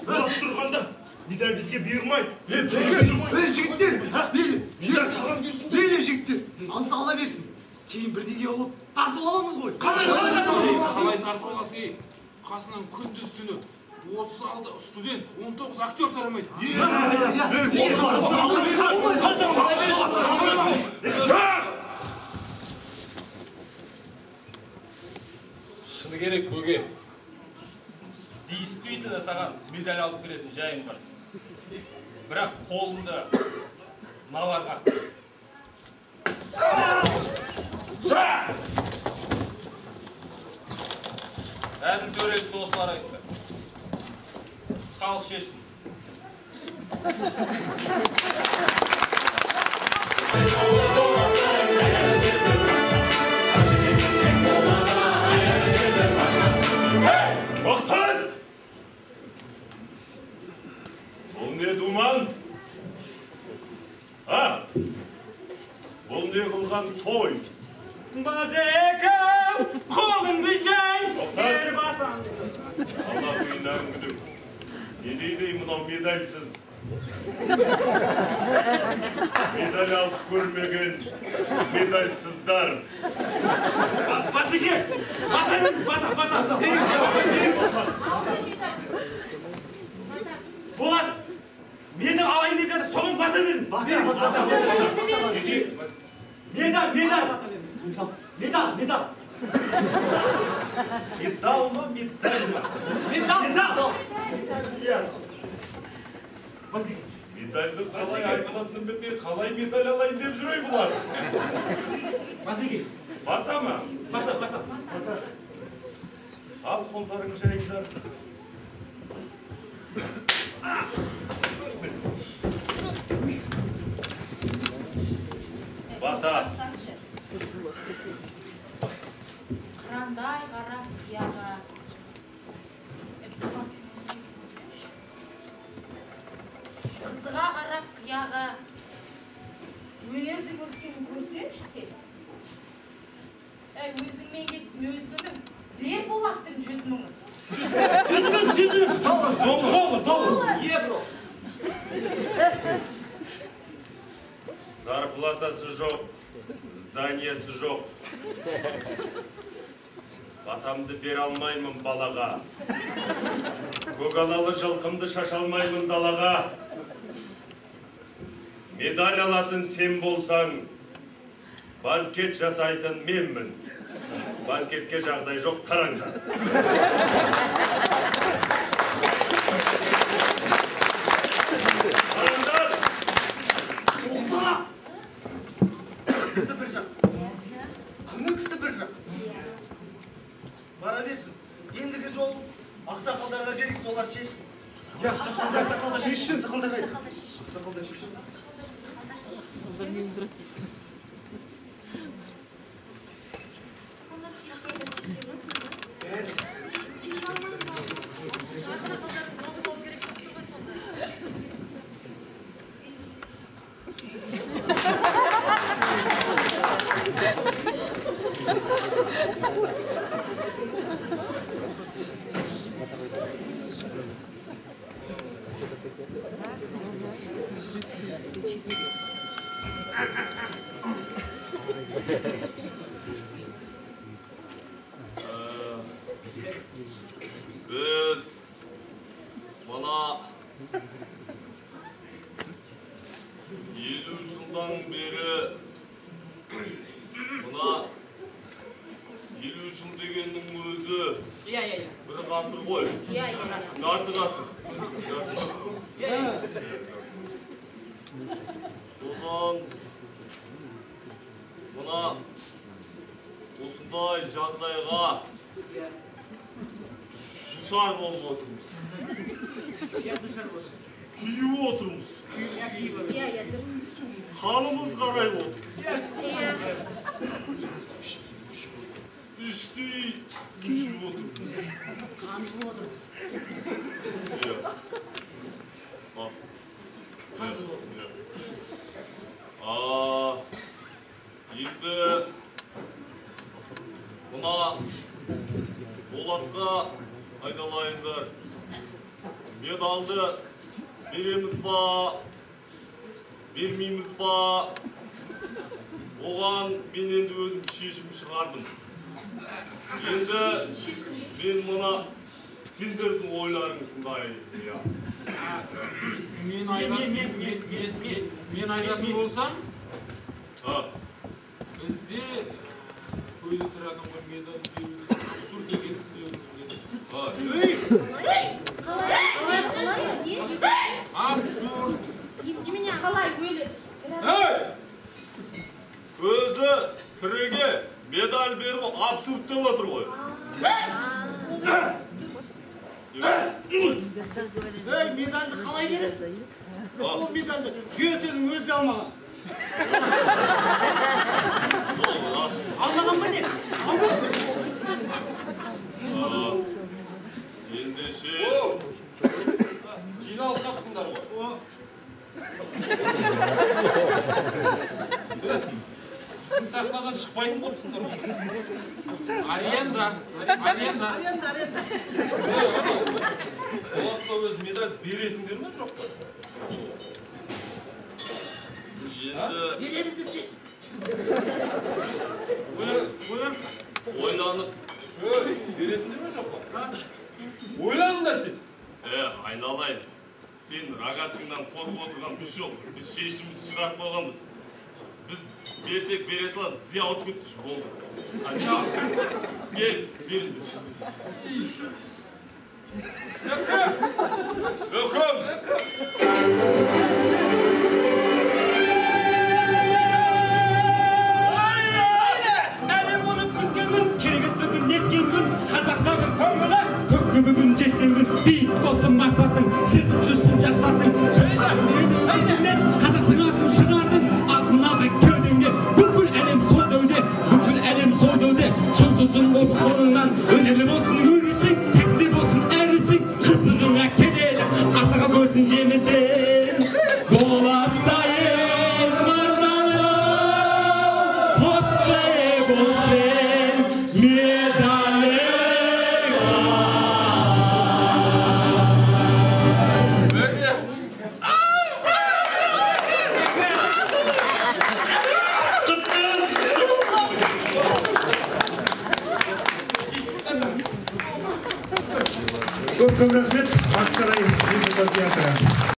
Болып тұрғанда, медаль бізге бұйырмайды. Жігіттер, Медаль саған берсін. жігіттер, алса ала берсін. Кейін бірдеңе болып тартып аламыз ғой. Қалай тартып аласың ей? Қасынан күндіз түні 36 студент, 19 актер тарамайды. Шыны керек бөге. Действительно саған медаль алып беретін жайым бар. Бірақ қолымда навар қақты. Әдім төрелікті осылар айтты. Халық шешсін. Тоқтар! Бұл не думан? Бұл не қылған той? Базекау, қолыңды жай, Тоқтар! батан. Allah үйінен күдік. Не дейді мынау медальсіз? Медаль алып көрмеген медальсыздар. Базеке, батаныңыз, бата. Болат, мені алайын деп жатыр, соған бата беріңіз. Медаль. Медал ма, медаль ма? Медаль. Базеке. Медальді қалай айтылатынын білмей, қалай медаль алайын деп жүрей бұлар. Базеке. Бата ма? Бата. Ал қолдарың жайындар. Бата. Қырандай қарап қияға. Қызыға қарап қияға. Өнерді көрсенін көрсенші сен. Өзіңмен кетсін өзгінің. Бер Болаттың 100 000. 100 000. Доллар. Евро. Зарплатасы жоқ, зданиясы жоқ. Батамды бер алмаймын балаға. Көгалалы жылқымды шашалмаймын далаға. Медаль алатын сен болсаң, банкет жасайтын менмін. Банкетке жағдай жоқ, тараңдар. Тараңдар! Тоқтала! Кісі бір жақ. Күні кісі бір жақ. Бара берсін. Ендігі жол ақсақалдарға берік, солар шешсін. Ақсақалдар шешсін. Ақсақалдар шешсін. Biz bana 50 yıldan beri buna 50 yıl degenin özü bir kasır koy. Yardı kasır. Ondan buna osunday жағдайға dışarı olmadınız. Kuyup oturmuş. Hanımız karayıp otur. İşte kuyup oturmuş. Kanıp oturmuş. Bak. Kanıp oturmuş. Енді buna Bolat'ta айналайындар. Медалды береміз ба, бермейміз ба? Оған мен енді өзім шешім шығардым. Енді мен мұна сендердің ойларыңды тыңдайын. Мен айтатын болсам, бізде көзі тірі адамға медаль беру абсурд екенін сіз өзіңіз білесіз. Абсурд. Қалай өледі? Көзі тіріге медаль беру абсурд деп отыр ғой. Медальді қалай бересің? Ол медальді Гетенің өзі де алмаған. Алмаған ба не? Ендеше... Жиналып қапсыңдар ғой. Сіз сахнадан шықпайтын болсыңдар ғой. Аренда. Солаққа өз медаль бересіңдер ме жоқ па? Енді... Береміз деп шештік. Ойланып... Бересіңдер ме жоқ па? Ойланыңдар деді. Айналайын. Сен рогатыңнан қорқып отырған біз жоқ. Біз шешімімізді шығарып қойғанбыз. Біз берсек бере салады, тізе ауып кетті болды. Кел, беріңдер. Өкім! Әлем оны күткен күн, керемет бүгін неткен күн, қазақтардың соңғысы көкке бүгін жеткен күн, биік болсын мақсатың, жұрт жүрсін жақсатың, жайда өздермен қазақтың атын шығардың, алтын алға кеудеңде, бүкіл әлем сол дәуде, жұлдызың болсын қолыңнан, өнерлі болсын өрісің, сәтті болсын әрісің, қызығыңа кенелі, асыға көрсін жемесін, болаттайын мырзалым, қоттай болсын медалің. Көп рахмет, Ақсарай музыкалық театры.